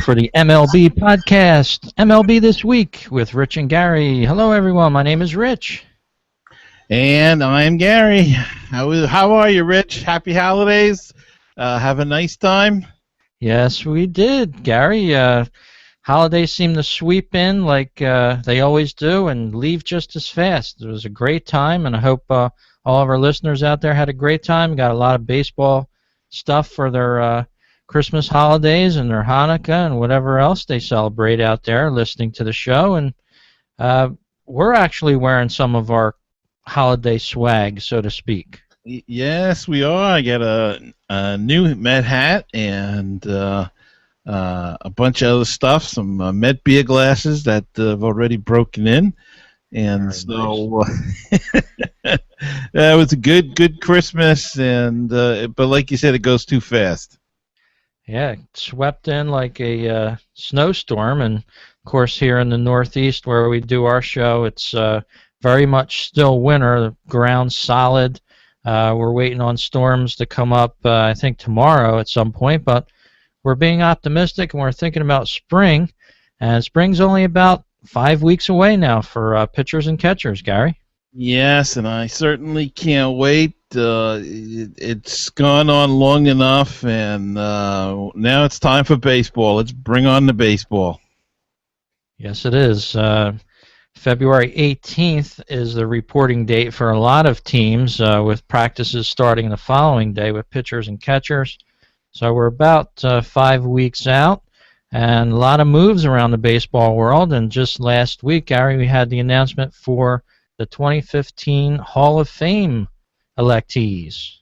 for the MLB Podcast, MLB This Week with Rich and Gary. Hello, everyone. My name is Rich. And I'm Gary. How are you, Rich? Happy holidays. Have a nice time. Yes, we did, Gary. Holidays seem to sweep in like they always do and leave just as fast. It was a great time, and I hope all of our listeners out there had a great time. Got a lot of baseball stuff for their Christmas holidays and their Hanukkah and whatever else they celebrate out there listening to the show. And we're actually wearing some of our holiday swag, so to speak. Yes, we are. I got a new Met hat and a bunch of other stuff, some Met beer glasses that have already broken in. And so it was a good Christmas, and but like you said, it goes too fast. Yeah, it swept in like a snowstorm, and of course here in the Northeast where we do our show, it's very much still winter. The ground's solid. We're waiting on storms to come up, I think tomorrow at some point, but we're being optimistic and we're thinking about spring, and spring's only about 5 weeks away now for pitchers and catchers, Gary. Yes, and I certainly can't wait. It's gone on long enough, and now it's time for baseball. Let's bring on the baseball. Yes, it is. February 18th is the reporting date for a lot of teams, with practices starting the following day with pitchers and catchers. So we're about 5 weeks out, and a lot of moves around the baseball world. And just last week, Gary, we had the announcement for the 2015 Hall of Fame electees.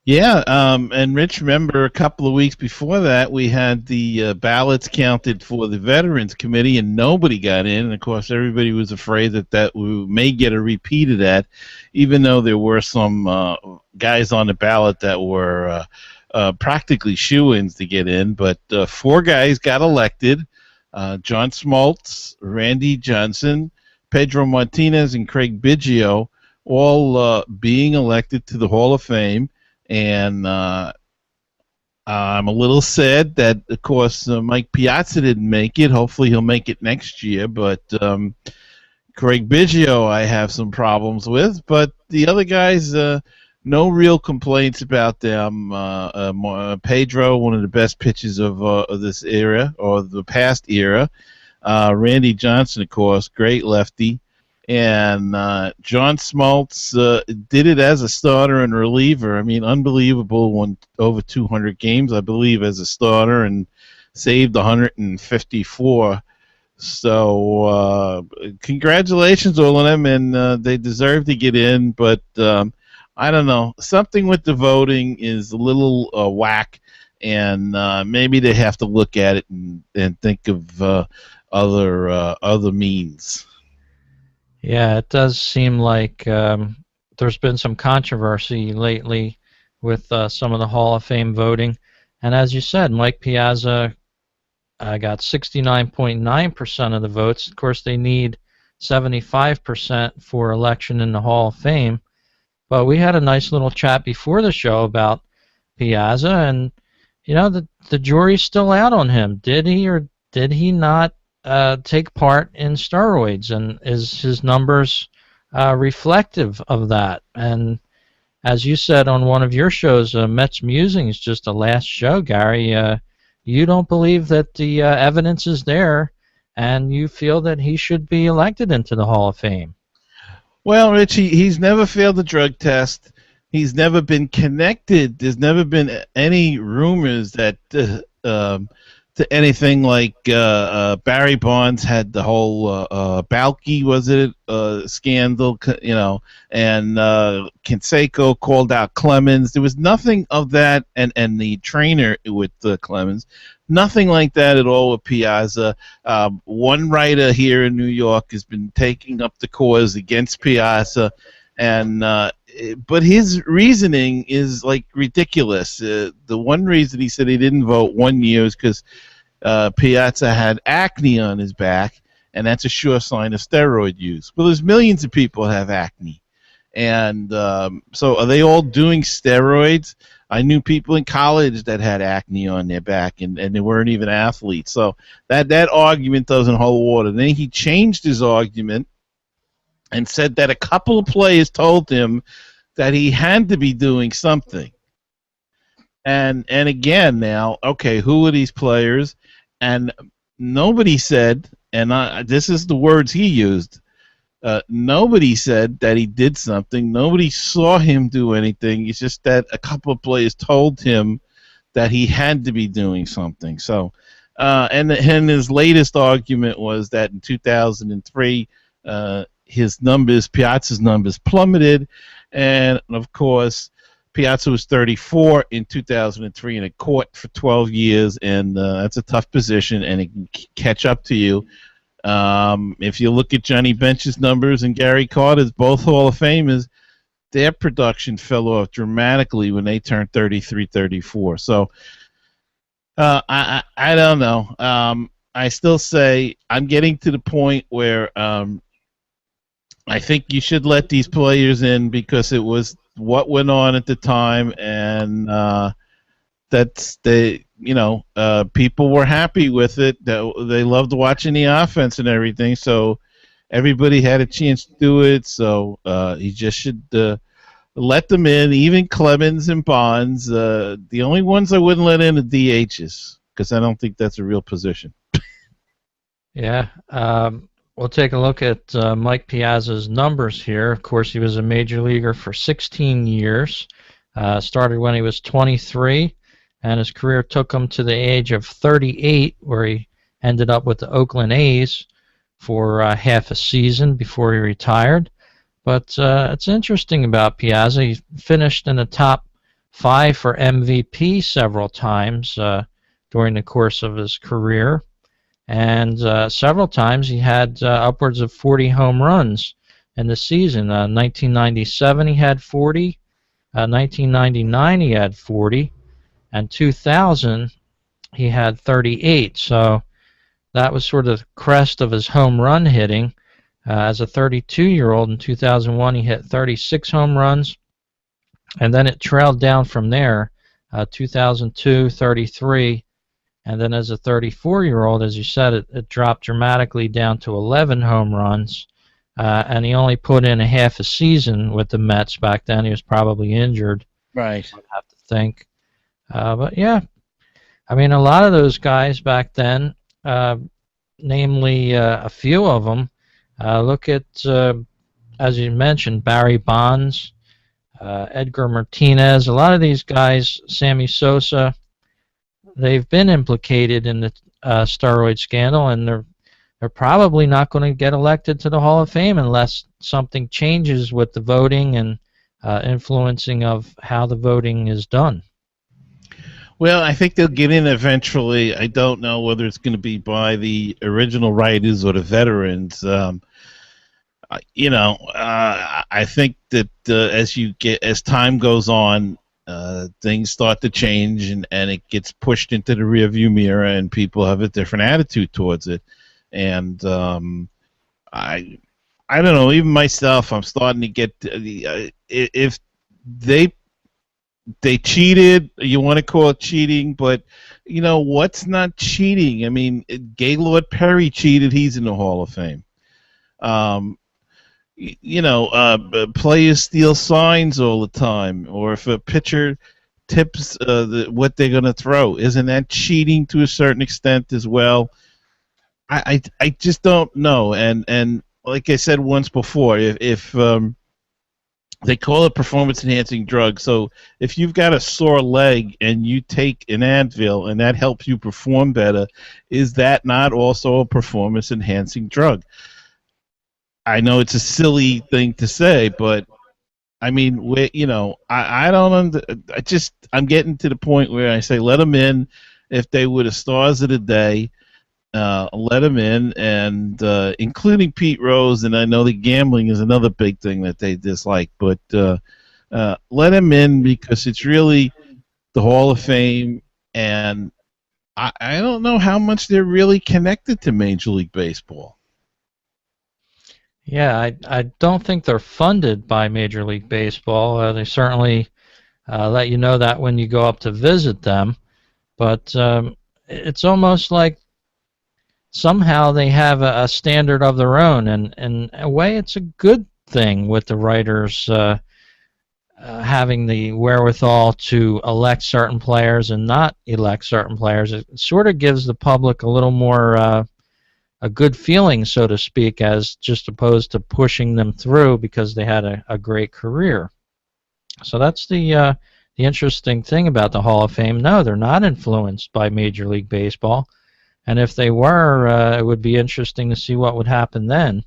Yeah, and Rich, remember a couple of weeks before that, we had the ballots counted for the Veterans Committee, and nobody got in. And of course, everybody was afraid that we may get a repeat of that, even though there were some guys on the ballot that were practically shoo-ins to get in. But 4 guys got elected: John Smoltz, Randy Johnson, Pedro Martinez, and Craig Biggio, all being elected to the Hall of Fame. And I'm a little sad that, of course, Mike Piazza didn't make it. Hopefully he'll make it next year. But Craig Biggio I have some problems with. But the other guys, no real complaints about them. Pedro, one of the best pitchers of this era, or the past era. Randy Johnson, of course, great lefty. And John Smoltz did it as a starter and reliever. I mean, unbelievable. Won over 200 games, I believe, as a starter and saved 154. So congratulations, all of them, and they deserve to get in. But I don't know. Something with the voting is a little whack, and maybe they have to look at it and think of other means. Yeah, it does seem like there's been some controversy lately with some of the Hall of Fame voting. And as you said, Mike Piazza got 69.9% of the votes. Of course, they need 75% for election in the Hall of Fame. But we had a nice little chat before the show about Piazza, and you know, the jury's still out on him. Did he or did he not take part in steroids, and is his numbers reflective of that? And as you said on one of your shows, Mets Musings, just the last show, Gary, you don't believe that the evidence is there, and you feel that he should be elected into the Hall of Fame. Well, Rich, he's never failed a drug test. He's never been connected. There's never been any rumors that to anything like Barry Bonds had the whole Balky, was it, scandal, you know, and Canseco called out Clemens. There was nothing of that, and the trainer with Clemens, nothing like that at all with Piazza. One writer here in New York has been taking up the cause against Piazza, and but his reasoning is like ridiculous. The one reason he said he didn't vote 1 year is because Piazza had acne on his back, and that's a sure sign of steroid use. Well, there's millions of people that have acne, and so are they all doing steroids? I knew people in college that had acne on their back, and they weren't even athletes. So that argument doesn't hold water. Then he changed his argument and said that a couple of players told him that he had to be doing something. And again now, okay, who are these players? And nobody said, and this is the words he used, nobody said that he did something. Nobody saw him do anything. It's just that a couple of players told him that he had to be doing something. So, and his latest argument was that in 2003, Piazza's numbers plummeted, and of course, Piazza was 34 in 2003 in a court for 12 years, and that's a tough position, and it can catch up to you. If you look at Johnny Bench's numbers and Gary Carter's, both Hall of Famers, their production fell off dramatically when they turned 33, 34. So I don't know. I still say I'm getting to the point where I think you should let these players in because it was what went on at the time, and that's people were happy with it. They loved watching the offense and everything, so everybody had a chance to do it. So he just should let them in, even Clemens and Bonds. The only ones I wouldn't let in are DHs because I don't think that's a real position. Yeah. We'll take a look at Mike Piazza's numbers here. Of course, he was a major leaguer for 16 years. Started when he was 23, and his career took him to the age of 38, where he ended up with the Oakland A's for half a season before he retired. But it's interesting about Piazza. He finished in the top 5 for MVP several times during the course of his career. And several times he had upwards of 40 home runs in the season. 1997 he had 40, 1999 he had 40, and 2000 he had 38. So that was sort of the crest of his home run hitting. As a 32-year-old in 2001 he hit 36 home runs, and then it trailed down from there. 2002, 33. And then as a 34-year-old, as you said, it dropped dramatically down to 11 home runs. And he only put in a half a season with the Mets back then. He was probably injured. Right. I have to think. But, yeah, I mean, a lot of those guys back then, namely a few of them, look at, as you mentioned, Barry Bonds, Edgar Martinez. A lot of these guys, Sammy Sosa, they've been implicated in the steroid scandal, and they're probably not going to get elected to the Hall of Fame unless something changes with the voting and influencing of how the voting is done. Well, I think they'll get in eventually. I don't know whether it's going to be by the original writers or the veterans. I think that as time goes on, things start to change, and it gets pushed into the rearview mirror, and people have a different attitude towards it. And I don't know. Even myself, I'm starting to get if they cheated. You want to call it cheating, but what's not cheating? I mean, Gaylord Perry cheated. He's in the Hall of Fame. Players steal signs all the time, or if a pitcher tips what they're going to throw, isn't that cheating to a certain extent as well? I just don't know. And like I said once before, if they call it performance-enhancing drug, so if you've got a sore leg and you take an Advil and that helps you perform better, is that not also a performance-enhancing drug? I know it's a silly thing to say, but I mean, I don't. I'm getting to the point where I say let them in. If they were the stars of the day, let them in, and including Pete Rose. And I know the gambling is another big thing that they dislike, but let them in because it's really the Hall of Fame, and I don't know how much they're really connected to Major League Baseball. Yeah, I don't think they're funded by Major League Baseball. They certainly let you know that when you go up to visit them. But it's almost like somehow they have a standard of their own, and in a way, it's a good thing with the writers having the wherewithal to elect certain players and not elect certain players. It sort of gives the public a little more a good feeling, so to speak, as just opposed to pushing them through because they had a great career. So that's the interesting thing about the Hall of Fame. No, they're not influenced by Major League Baseball, and if they were, it would be interesting to see what would happen then,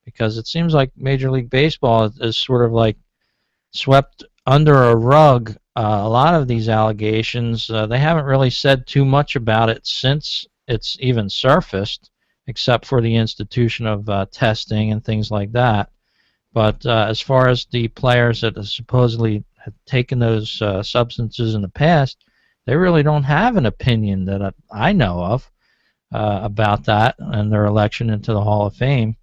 because it seems like Major League Baseball is sort of like swept under a rug. A lot of these allegations, they haven't really said too much about it since it's even surfaced, except for the institution of testing and things like that. But as far as the players that supposedly have taken those substances in the past, they really don't have an opinion that I know of about that and their election into the Hall of Fame.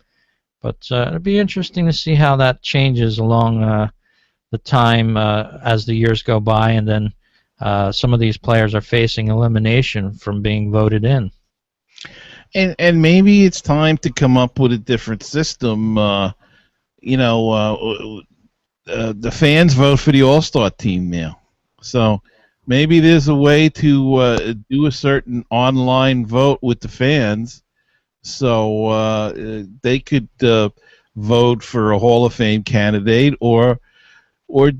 But it'd be interesting to see how that changes along the time as the years go by, and then some of these players are facing elimination from being voted in. And maybe it's time to come up with a different system. The fans vote for the All-Star team now, so maybe there's a way to do a certain online vote with the fans, so they could vote for a Hall of Fame candidate, or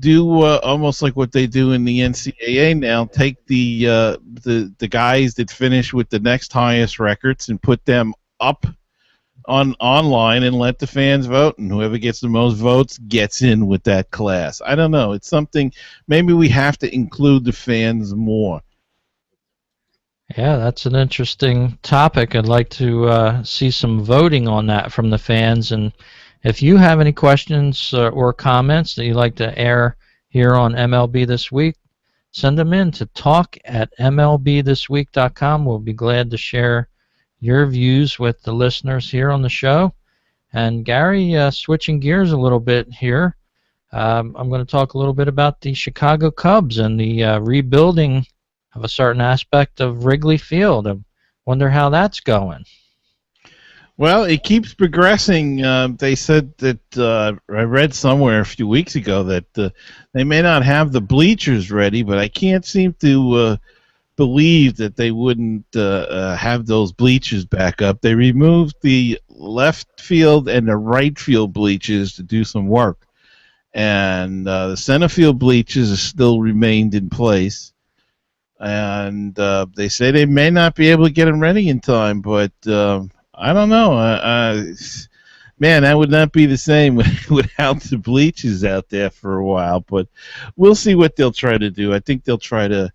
do almost like what they do in the NCAA now. Take the guys that finish with the next highest records and put them up online and let the fans vote, and whoever gets the most votes gets in with that class. I don't know. It's something. Maybe we have to include the fans more. Yeah, that's an interesting topic. I'd like to see some voting on that from the fans. And if you have any questions or comments that you'd like to air here on MLB This Week, send them in to talk@MLBThisWeek.com. We'll be glad to share your views with the listeners here on the show. And Gary, switching gears a little bit here, I'm going to talk a little bit about the Chicago Cubs and the rebuilding of a certain aspect of Wrigley Field. I wonder how that's going. Well, it keeps progressing. They said that I read somewhere a few weeks ago that they may not have the bleachers ready, but I can't seem to believe that they wouldn't have those bleachers back up. They removed the left field and the right field bleachers to do some work, and the center field bleachers still remained in place. And they say they may not be able to get them ready in time, but I don't know. Man, that would not be the same without the bleachers out there for a while. But we'll see what they'll try to do. I think they'll try to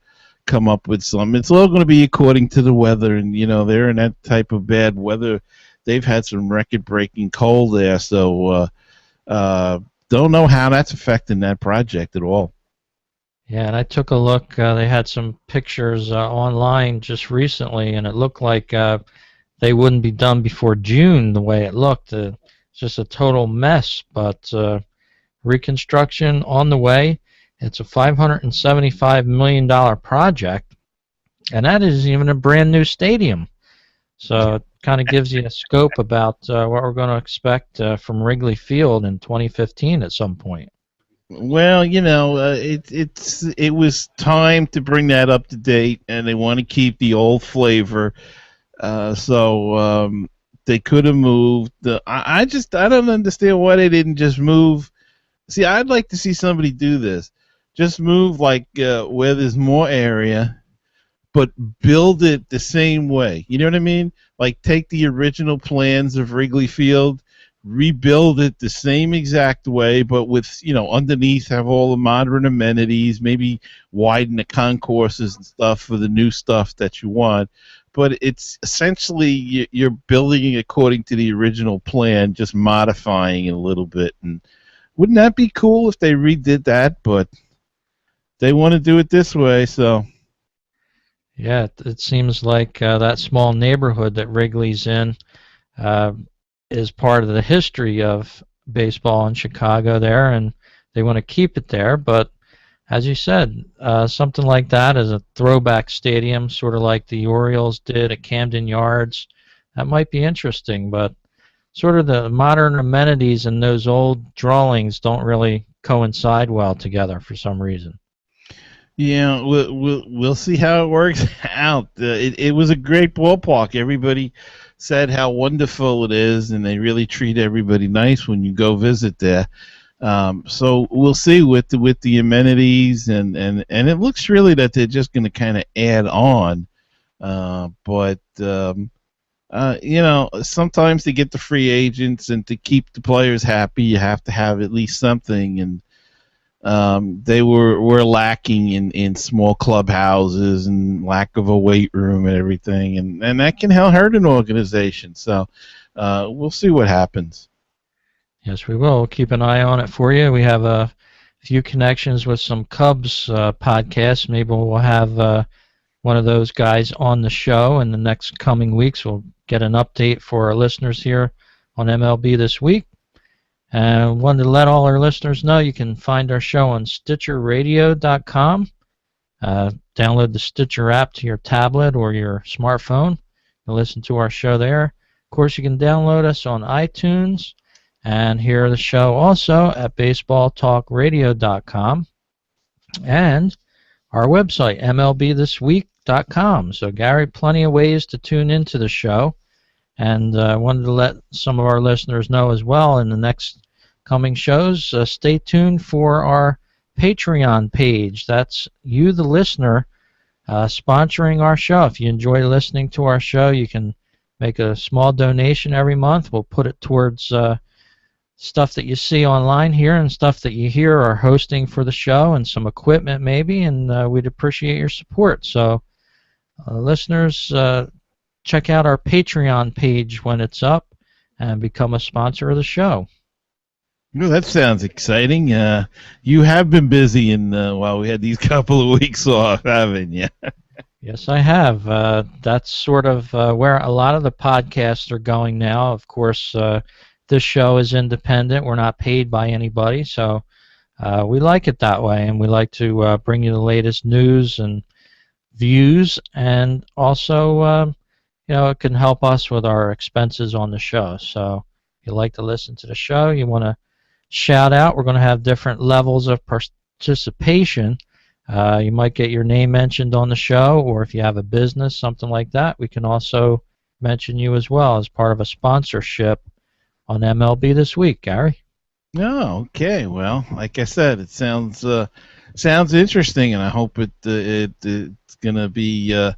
come up with some. It's all going to be according to the weather, and they're in that type of bad weather. They've had some record-breaking cold there, so don't know how that's affecting that project at all. Yeah, and I took a look. They had some pictures online just recently, and it looked like they wouldn't be done before June the way it looked. It's just a total mess, but reconstruction on the way. It's a $575 million project, and that isn't even a brand new stadium. So it kind of gives you a scope about what we're going to expect from Wrigley Field in 2015 at some point. Well, it was time to bring that up to date, and they want to keep the old flavor. So they could have moved. I don't understand why they didn't just move. See, I'd like to see somebody do this. Just move like where there's more area, but build it the same way. You know what I mean? Like take the original plans of Wrigley Field, rebuild it the same exact way, but with, underneath have all the modern amenities, maybe widen the concourses and stuff for the new stuff that you want. But it's essentially you're building it according to the original plan, just modifying it a little bit. And wouldn't that be cool if they redid that? But they want to do it this way, so. Yeah, it seems like that small neighborhood that Wrigley's in is part of the history of baseball in Chicago there, and they want to keep it there. But as you said, something like that as a throwback stadium, sort of like the Orioles did at Camden Yards. That might be interesting, but sort of the modern amenities and those old drawings don't really coincide well together for some reason. Yeah, we'll see how it works out. It was a great ballpark. Everybody said how wonderful it is, and they really treat everybody nice when you go visit there. So we'll see with the amenities, and it looks really that they're just going to kind of add on. But sometimes to get the free agents and to keep the players happy, you have to have at least something, and they were lacking in small clubhouses and lack of a weight room and everything, and that can hurt an organization. So we'll see what happens. Yes, we will. We'll keep an eye on it for you. We have a few connections with some Cubs podcasts. Maybe we'll have one of those guys on the show in the next coming weeks. We'll get an update for our listeners here on MLB This Week. And wanted to let all our listeners know you can find our show on StitcherRadio.com. Download the Stitcher app to your tablet or your smartphone and listen to our show there. Of course, you can download us on iTunes and hear the show also at BaseballTalkRadio.com and our website, MLBThisWeek.com. So, Gary, plenty of ways to tune into the show. And I wanted to let some of our listeners know as well in the next coming shows, stay tuned for our Patreon page. That's you, the listener, sponsoring our show. If you enjoy listening to our show, you can make a small donation every month. We'll put it towards stuff that you see online here and stuff that you hear our hosting for the show and some equipment maybe, and we'd appreciate your support. So, listeners, check out our Patreon page when it's up and become a sponsor of the show. Well, that sounds exciting. You have been busy while we had these couple of weeks off, haven't you? Yes, I have. That's sort of where a lot of the podcasts are going now. Of course, this show is independent. We're not paid by anybody, so we like it that way, and we like to bring you the latest news and views, and also it can help us with our expenses on the show. So if you like to listen to the show, you want to shout out, we're going to have different levels of participation. You might get your name mentioned on the show, or if you have a business, something like that, we can also mention you as well as part of a sponsorship on MLB This Week, Gary. Oh, okay. Well, like I said, it sounds interesting, and I hope it's going to be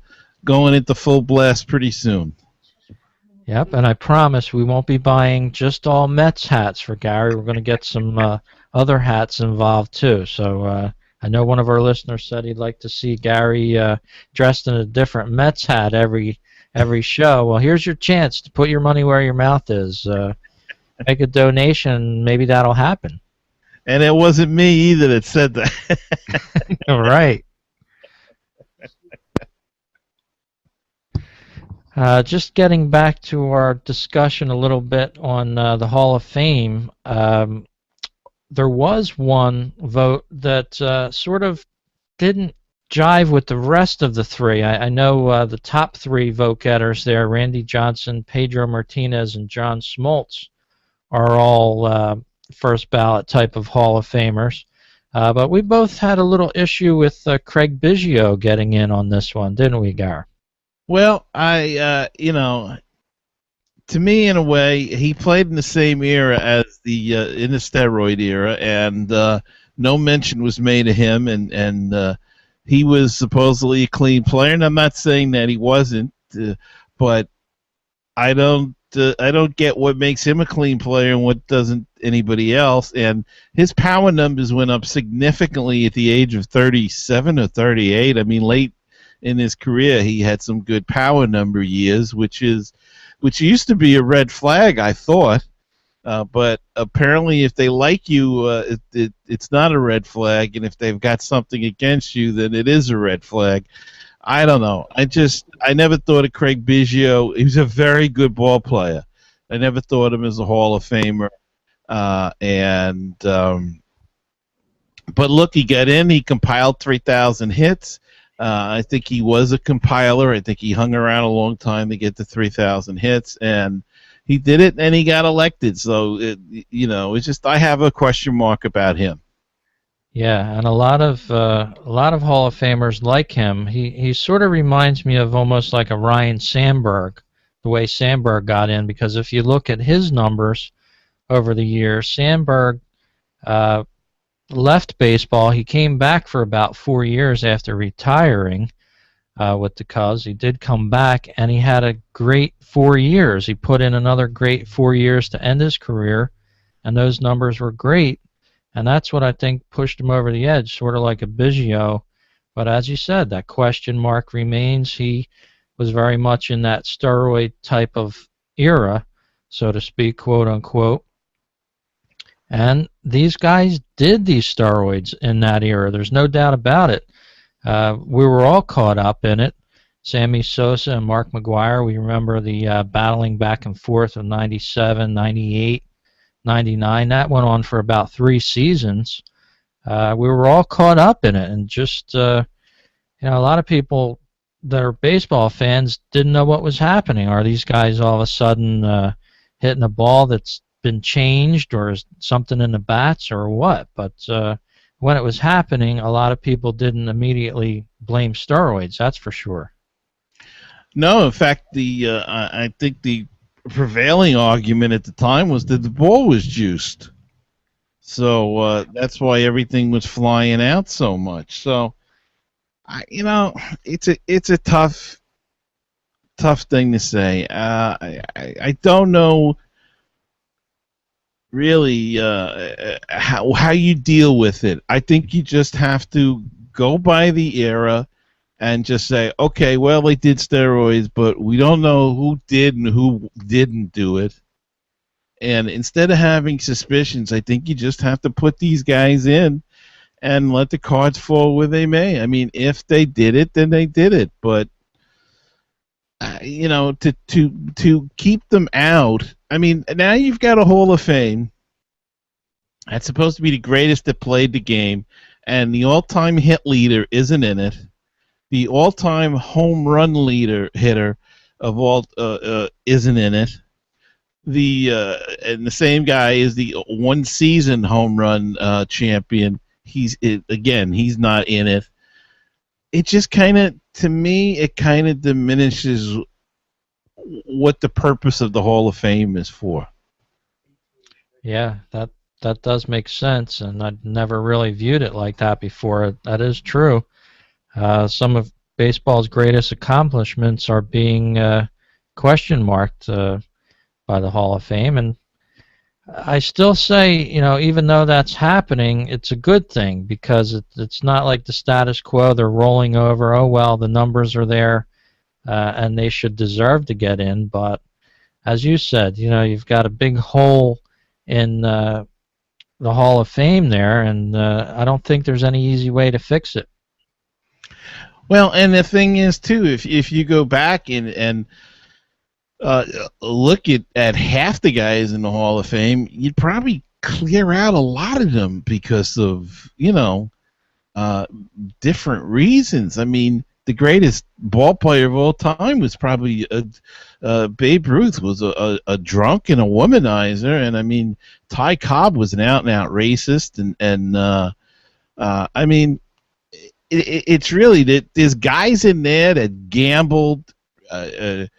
going into full blast pretty soon. Yep, and I promise we won't be buying just all Mets hats for Gary. We're going to get some other hats involved too. So I know one of our listeners said he'd like to see Gary dressed in a different Mets hat every show. Well, here's your chance to put your money where your mouth is. Make a donation, maybe that'll happen. And it wasn't me either that said that. All right. Just getting back to our discussion a little bit on the Hall of Fame, there was one vote that sort of didn't jive with the rest of the three. I know the top three vote getters there, Randy Johnson, Pedro Martinez, and John Smoltz, are all first ballot type of Hall of Famers. But we both had a little issue with Craig Biggio getting in on this one, didn't we, Gar? Well, to me, in a way, he played in the same era as in the steroid era, and no mention was made of him, and he was supposedly a clean player, and I'm not saying that he wasn't, but I don't get what makes him a clean player and what doesn't anybody else, and his power numbers went up significantly at the age of 37 or 38. I mean, late in his career, he had some good power number years, which used to be a red flag, I thought. But apparently, if they like you, it's not a red flag, and if they've got something against you, then it is a red flag. I don't know. I never thought of Craig Biggio. He was a very good ball player. I never thought of him as a Hall of Famer, and But look, he got in. He compiled 3,000 hits. I think he was a compiler. I think he hung around a long time to get to 3,000 hits, and he did it, and he got elected. So, it's just I have a question mark about him. Yeah, and a lot of Hall of Famers like him. He sort of reminds me of almost like a Ryan Sandberg, the way Sandberg got in. Because if you look at his numbers over the years, Sandberg left baseball. He came back for about 4 years after retiring with the Cubs. He did come back, and he had a great 4 years. He put in another great 4 years to end his career, and those numbers were great. And that's what I think pushed him over the edge, sort of like a Biggio. But as you said, that question mark remains. He was very much in that steroid type of era, so to speak, quote unquote. And these guys did these steroids in that era. There's no doubt about it. We were all caught up in it. Sammy Sosa and Mark McGwire, we remember the battling back and forth of 97, 98. 99. That went on for about 3 seasons. We were all caught up in it, and just a lot of people that are baseball fans didn't know what was happening. Are these guys all of a sudden hitting a ball that's been changed, or is something in the bats, or what? But when it was happening, a lot of people didn't immediately blame steroids. That's for sure. No, in fact, I think the prevailing argument at the time was that the ball was juiced, so that's why everything was flying out so much. So, it's a tough thing to say. I don't know really how you deal with it. I think you just have to go by the era and just say, okay, well, they did steroids, but we don't know who did and who didn't do it. And instead of having suspicions, I think you just have to put these guys in and let the cards fall where they may. I mean, if they did it, then they did it. But to keep them out, I mean, now you've got a Hall of Fame that's supposed to be the greatest that played the game, and the all-time hit leader isn't in it. The all-time home run hitter of all isn't in it. And the same guy is the one-season home run champion. He's not in it. It just to me, it kind of diminishes what the purpose of the Hall of Fame is for. Yeah, that does make sense, and I'd never really viewed it like that before. That is true. Some of baseball's greatest accomplishments are being question marked by the Hall of Fame, and I still say, even though that's happening, it's a good thing, because it's not like the status quo. They're rolling over. Oh well, the numbers are there, and they should deserve to get in. But as you said, you've got a big hole in the Hall of Fame there, and I don't think there's any easy way to fix it. Well, and the thing is, too, if you go back and look at half the guys in the Hall of Fame, you'd probably clear out a lot of them because of, different reasons. I mean, the greatest ball player of all time was probably Babe Ruth was a drunk and a womanizer, and I mean, Ty Cobb was an out-and-out racist, and I mean, it's really that there's guys in there that gambled. The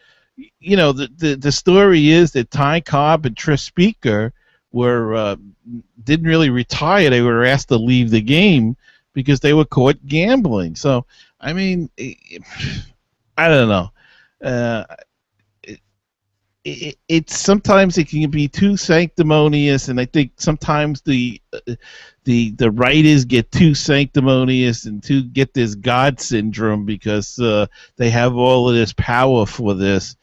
story is that Ty Cobb and Tris Speaker didn't really retire. They were asked to leave the game because they were caught gambling. So, I mean, I don't know. It's sometimes it can be too sanctimonious, and I think sometimes the writers get too sanctimonious and get this God syndrome because they have all of this power for this,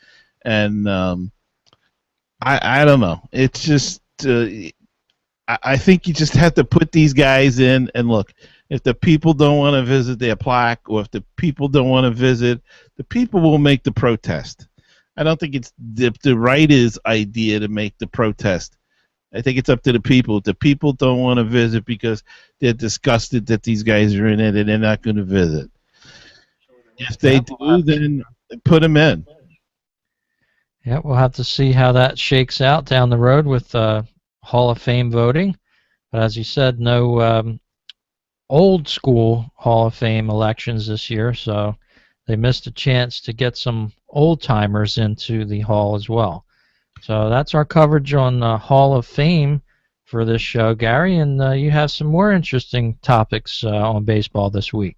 and I don't know. It's just I think you just have to put these guys in and look. If the people don't want to visit their plaque, or if the people don't want to visit, the people will make the protest. I don't think it's the writer's idea to make the protest. I think it's up to the people. The people don't want to visit because they're disgusted that these guys are in it and they're not going to visit. If they do, then put them in. Yeah, we'll have to see how that shakes out down the road with Hall of Fame voting. But as you said, no old school Hall of Fame elections this year, so they missed a chance to get some old timers into the Hall as well. So that's our coverage on Hall of Fame for this show, Gary, and you have some more interesting topics on baseball this week.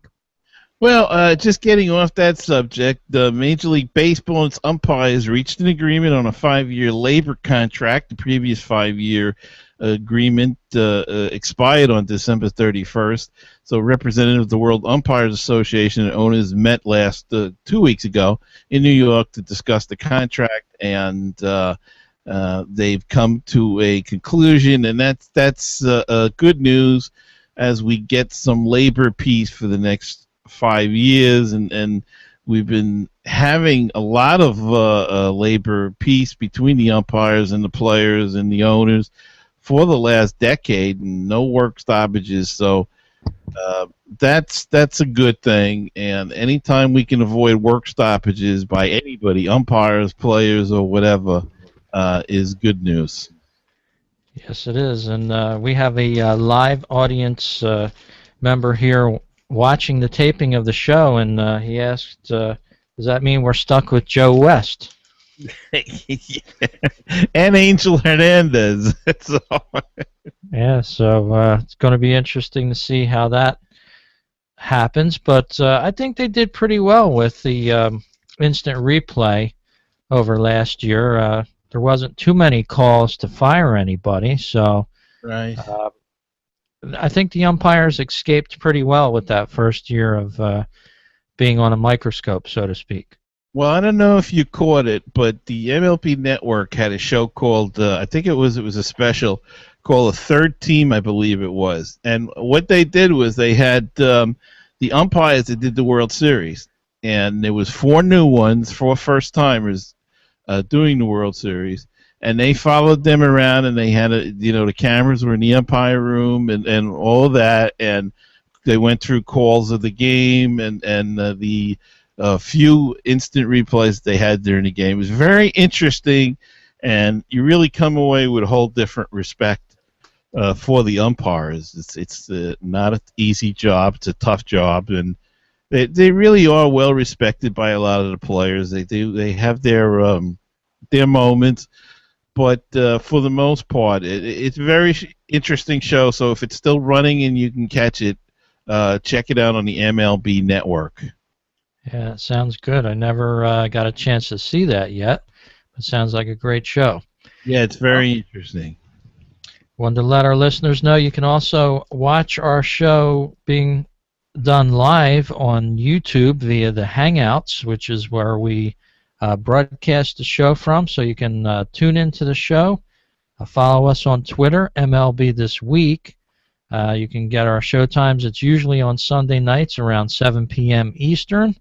Well, just getting off that subject, the Major League Baseball and its umpires reached an agreement on a 5-year labor contract. The previous 5-year agreement expired on December 31st. So representatives of the World Umpires Association and owners met 2 weeks ago in New York to discuss the contract, and they've come to a conclusion, and that's good news as we get some labor peace for the next 5 years, and we've been having a lot of labor peace between the umpires and the players and the owners for the last decade, and no work stoppages. So that's a good thing. And anytime we can avoid work stoppages by anybody, umpires, players, or whatever, is good news. Yes, it is. And we have a live audience member here watching the taping of the show, and he asked, does that mean we're stuck with Joe West? And Angel Hernandez. Yeah, so it's going to be interesting to see how that happens, but I think they did pretty well with the instant replay over last year. There wasn't too many calls to fire anybody, so right. I think the umpires escaped pretty well with that first year of being on a microscope, so to speak. Well, I don't know if you caught it, but the MLB Network had a show called, I think it was a special called A Third Team, I believe it was. And what they did was they had the umpires that did the World Series, and there was 4 new ones, 4 first-timers doing the World Series. And they followed them around, and they had the cameras were in the umpire room and all that, and they went through calls of the game and the few instant replays they had during the game. It was very interesting, and you really come away with a whole different respect for the umpires. It's not an easy job; it's a tough job, and they really are well respected by a lot of the players. They have their moments. But for the most part, it's a very interesting show. So if it's still running and you can catch it, check it out on the MLB Network. Yeah, it sounds good. I never got a chance to see that yet. It sounds like a great show. Yeah, it's very interesting. Wanted to let our listeners know you can also watch our show being done live on YouTube via the Hangouts, which is where we broadcast the show from, so you can tune into the show. Follow us on Twitter, MLBThisWeek. You can get our show times. It's usually on Sunday nights around 7 p.m. Eastern.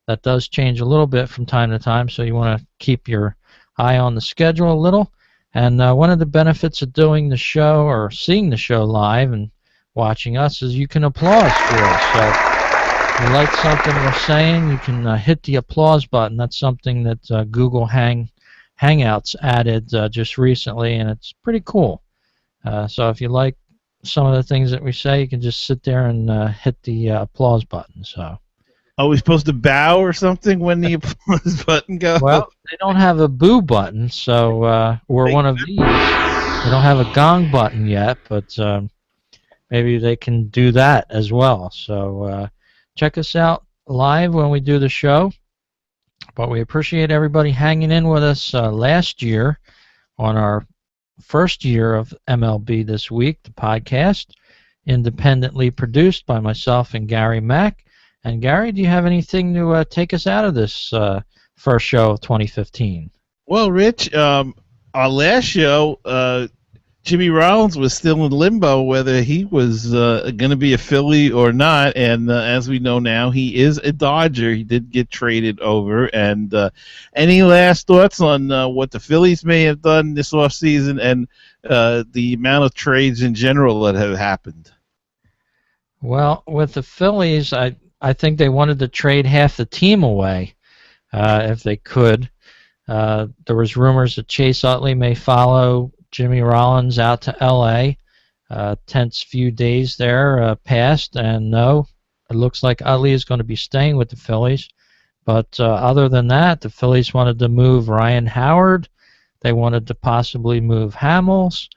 That does change a little bit from time to time, so you want to keep your eye on the schedule a little. And one of the benefits of doing the show or seeing the show live and watching us is you can applause for us. So if you like something we're saying, you can hit the applause button. That's something that Google Hangouts added just recently, and it's pretty cool. So if you like some of the things that we say, you can just sit there and hit the applause button. So. Are we supposed to bow or something when the applause button goes? Well, they don't have a boo button, so or one of these. They don't have a gong button yet, but maybe they can do that as well. So check us out live when we do the show. But we appreciate everybody hanging in with us last year on our first year of MLB This Week, the podcast, independently produced by myself and Gary Mack. And Gary, do you have anything to take us out of this first show of 2015? Well, Rich, our last show, Jimmy Rollins was still in limbo whether he was going to be a Philly or not, and as we know now, he is a Dodger. He did get traded over. And any last thoughts on what the Phillies may have done this offseason, and the amount of trades in general that have happened. Well, with the Phillies, I think they wanted to trade half the team away if they could. There was rumors that Chase Utley may follow Jimmy Rollins out to L.A. Tense few days there passed, and no, it looks like Utley is going to be staying with the Phillies. But other than that, the Phillies wanted to move Ryan Howard. They wanted to possibly move Hamels.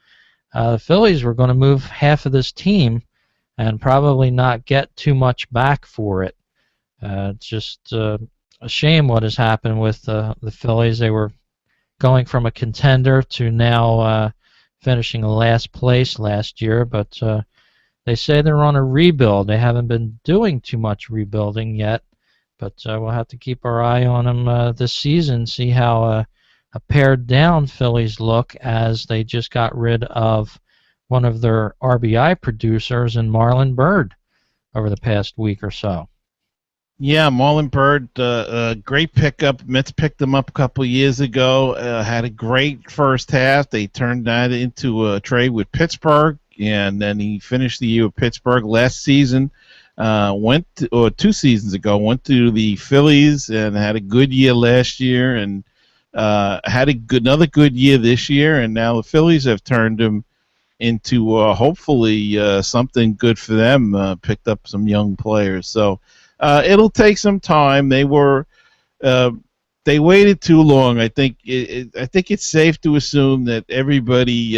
The Phillies were going to move half of this team and probably not get too much back for it. It's just a shame what has happened with the Phillies. They were going from a contender to now finishing last place last year, but they say they're on a rebuild. They haven't been doing too much rebuilding yet, but we'll have to keep our eye on them this season, see how a pared down Phillies look, as they just got rid of one of their RBI producers in Marlon Byrd over the past week or so. Yeah, Marlon Byrd, great pickup. Mets picked him up a couple years ago. Had a great first half. They turned that into a trade with Pittsburgh, and then he finished the year with Pittsburgh last season. 2 seasons ago, went to the Phillies and had a good year last year, and had another good year this year. And now the Phillies have turned him into hopefully something good for them. Picked up some young players, so. It'll take some time. They waited too long. I think it's safe to assume that everybody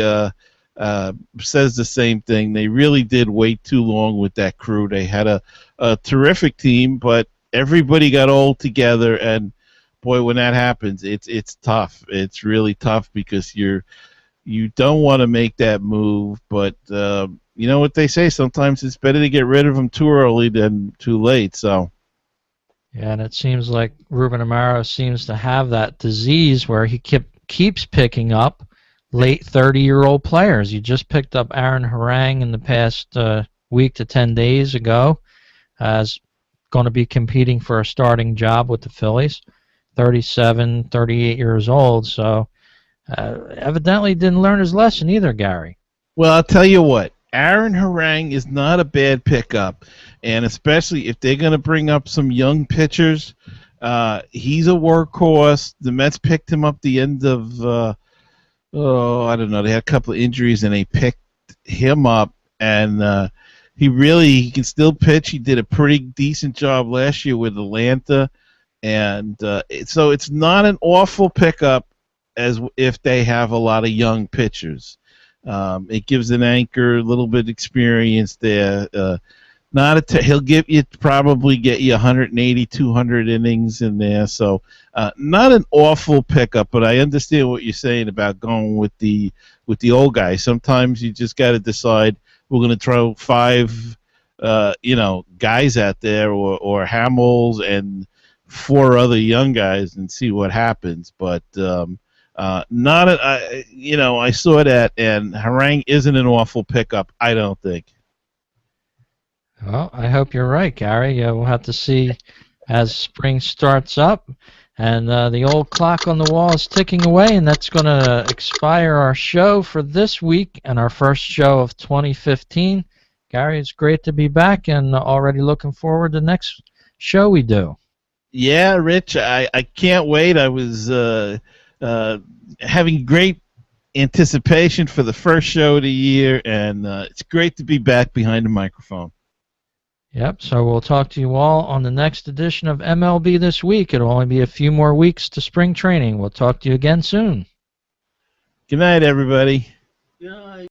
says the same thing. They really did wait too long with that crew. They had a terrific team, but everybody got old together, and boy, when that happens, it's tough. It's really tough because you don't want to make that move, but you know what they say, sometimes it's better to get rid of them too early than too late. So yeah, and it seems like Ruben Amaro seems to have that disease where he keeps picking up late 30-year-old players. You just picked up Aaron Harang in the past week to 10 days ago, as going to be competing for a starting job with the Phillies, 37, 38 years old. So evidently didn't learn his lesson either, Gary. Well, I'll tell you what. Aaron Harang is not a bad pickup, and especially if they're going to bring up some young pitchers, he's a workhorse. The Mets picked him up the end of, I don't know, they had a couple of injuries, and they picked him up, and he can still pitch. He did a pretty decent job last year with Atlanta, and so it's not an awful pickup as if they have a lot of young pitchers. It gives an anchor a little bit of experience there. He'll probably get you 180, 200 innings in there. So not an awful pickup, but I understand what you're saying about going with the old guy. Sometimes you just got to decide we're going to throw 5 guys out there, or Hamels and 4 other young guys, and see what happens. But I saw that, and Harang isn't an awful pickup, I don't think. Well, I hope you're right, Gary. We'll have to see as spring starts up, and the old clock on the wall is ticking away, and that's going to expire our show for this week and our first show of 2015. Gary, it's great to be back, and already looking forward to the next show we do. Yeah, Rich, I can't wait. I was having great anticipation for the first show of the year, and it's great to be back behind the microphone. Yep, so we'll talk to you all on the next edition of MLB This Week. It'll only be a few more weeks to spring training. We'll talk to you again soon. Good night, everybody. Good night.